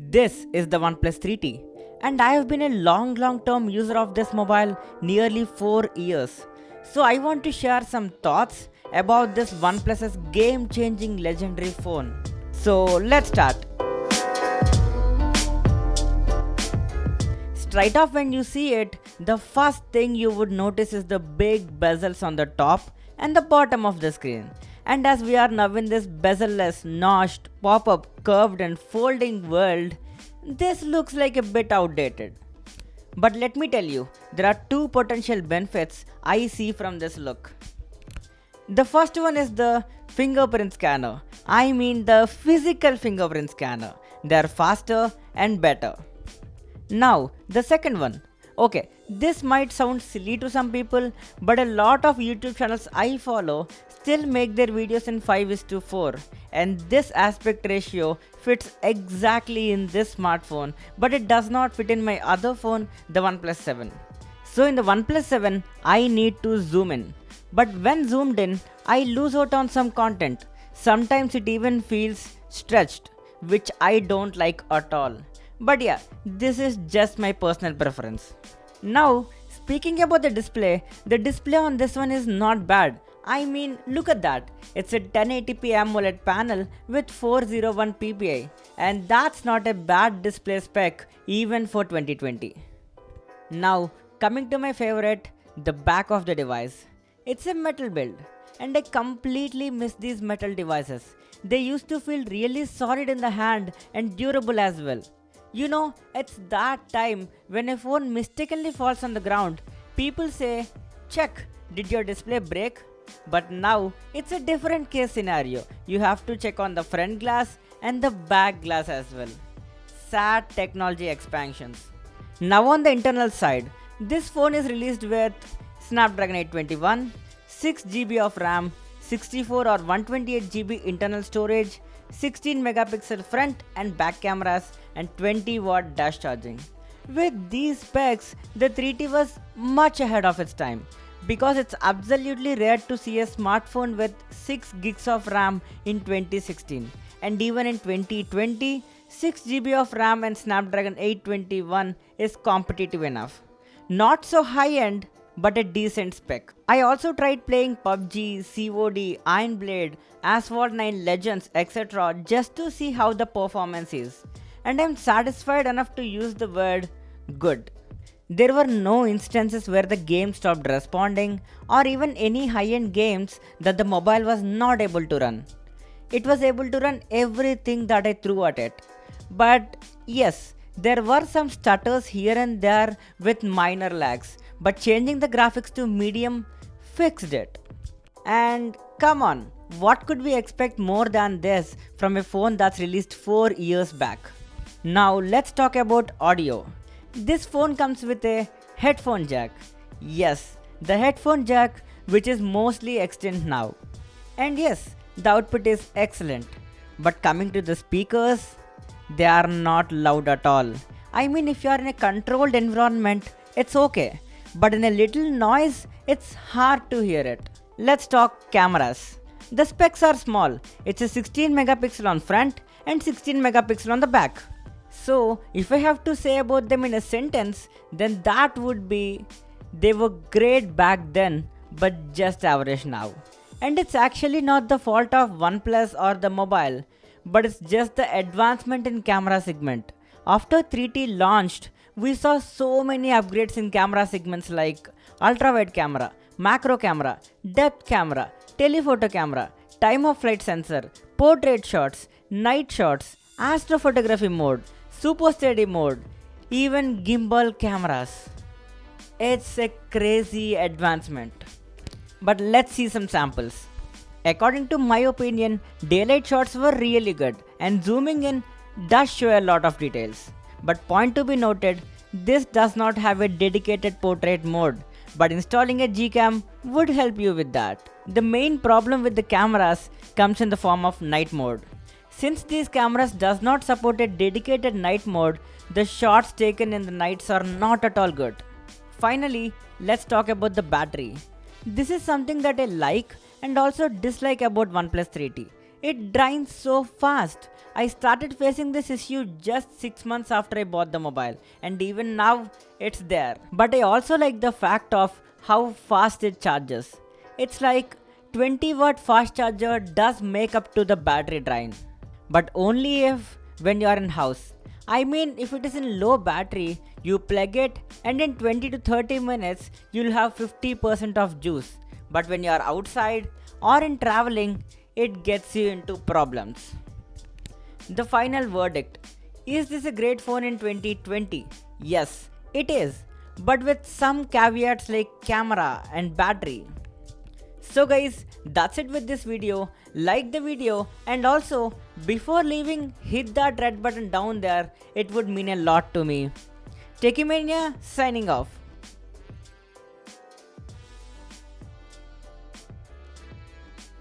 This is the OnePlus 3T, and I have been a long term user of this mobile nearly 4 years. So I want to share some thoughts about this OnePlus's game changing legendary phone. So let's start. Straight off when you see it, the first thing you would notice is the big bezels on the top and the bottom of the screen. And as we are now in this bezel-less, notched, pop-up, curved and folding world, this looks like a bit outdated. But let me tell you, there are two potential benefits I see from this look. The first one is the fingerprint scanner. I mean the physical fingerprint scanner. They are faster and better. Now, the second one. Okay, this might sound silly to some people, but a lot of YouTube channels I follow still make their videos in 5:4, and this aspect ratio fits exactly in this smartphone, but it does not fit in my other phone, the OnePlus 7. So in the OnePlus 7, I need to zoom in. But when zoomed in, I lose out on some content. Sometimes it even feels stretched, which I don't like at all. But yeah, this is just my personal preference. Now, speaking about the display on this one is not bad. I mean, look at that. It's a 1080p AMOLED panel with 401 ppi, and that's not a bad display spec even for 2020. Now, coming to my favorite, the back of the device. It's a metal build, and I completely miss these metal devices. They used to feel really solid in the hand and durable as well. You know, it's that time when a phone mistakenly falls on the ground. People say, check, did your display break? But now, it's a different case scenario. You have to check on the front glass and the back glass as well. Sad technology expansions. Now on the internal side, this phone is released with Snapdragon 821, 6GB of RAM, 64 or 128GB internal storage, 16 megapixel front and back cameras, and 20-watt dash charging. With these specs, the 3T was much ahead of its time, because it's absolutely rare to see a smartphone with 6 gigs of RAM in 2016, and even in 2020, 6GB of RAM and Snapdragon 821 is competitive enough. Not so high end, but a decent spec. I also tried playing PUBG, COD, Iron Blade, Asphalt 9 Legends, etc. just to see how the performance is, and I'm satisfied enough to use the word good. There were no instances where the game stopped responding, or even any high-end games that the mobile was not able to run. It was able to run everything that I threw at it. But yes, there were some stutters here and there with minor lags, but changing the graphics to medium fixed it. And come on, what could we expect more than this from a phone that's released 4 years back? Now let's talk about audio. This phone comes with a headphone jack. Yes, the headphone jack, which is mostly extinct now. And yes, the output is excellent. But coming to the speakers, they are not loud at all. I mean, if you are in a controlled environment, it's okay. But in a little noise, it's hard to hear it. Let's talk cameras. The specs are small. It's a 16 megapixel on front and 16 megapixel on the back. So, if I have to say about them in a sentence, then that would be they were great back then, but just average now. And it's actually not the fault of OnePlus or the mobile, but it's just the advancement in camera segment. After 3T launched, we saw so many upgrades in camera segments like ultra wide camera, macro camera, depth camera, telephoto camera, time of flight sensor, portrait shots, night shots, astrophotography mode, super steady mode, even gimbal cameras. It's a crazy advancement. But let's see some samples. According to my opinion, daylight shots were really good, and zooming in does show a lot of details. But point to be noted, this does not have a dedicated portrait mode, but installing a Gcam would help you with that. The main problem with the cameras comes in the form of night mode. Since these cameras does not support a dedicated night mode, the shots taken in the nights are not at all good. Finally, let's talk about the battery. This is something that I like and also dislike about OnePlus 3T. It drains so fast. I started facing this issue just 6 months after I bought the mobile, and even now it's there. But I also like the fact of how fast it charges. It's like 20-watt fast charger does make up to the battery drain, but only if when you are in house. I mean, if it is in low battery, you plug it and in 20 to 30 minutes you'll have 50% of juice. But when you are outside or in traveling, it gets you into problems. The final verdict. Is this a great phone in 2020? Yes, it is, but with some caveats like camera and battery. So guys, that's it with this video. Like the video, and also before leaving, hit that red button down there. It would mean a lot to me. Techimania signing off.